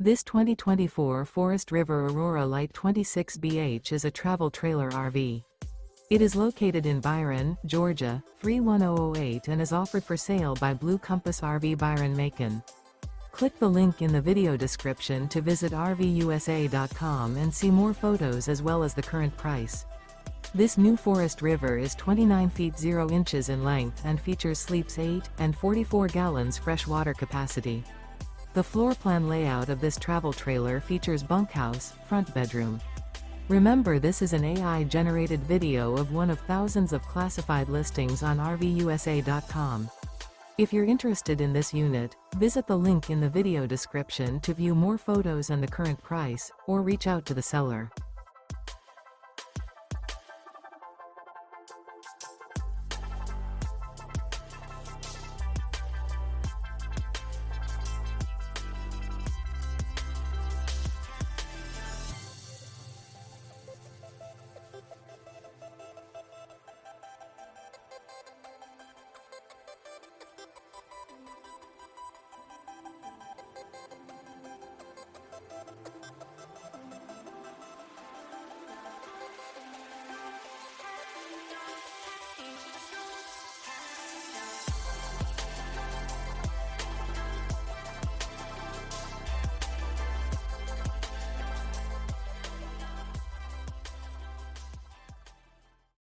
This 2024 Forest River Aurora Light 26BH is a travel trailer RV. It is located in Byron, Georgia, 31008 and is offered for sale by Blue Compass RV Byron-Macon. Click the link in the video description to visit RVUSA.com and see more photos as well as the current price. This new Forest River is 29 feet 0 inches in length and features sleeps 8 and 44 gallons fresh water capacity. The floor plan layout of this travel trailer features bunkhouse, front bedroom. Remember, this is an AI-generated video of one of thousands of classified listings on RVUSA.com. If you're interested in this unit, visit the link in the video description to view more photos and the current price, or reach out to the seller.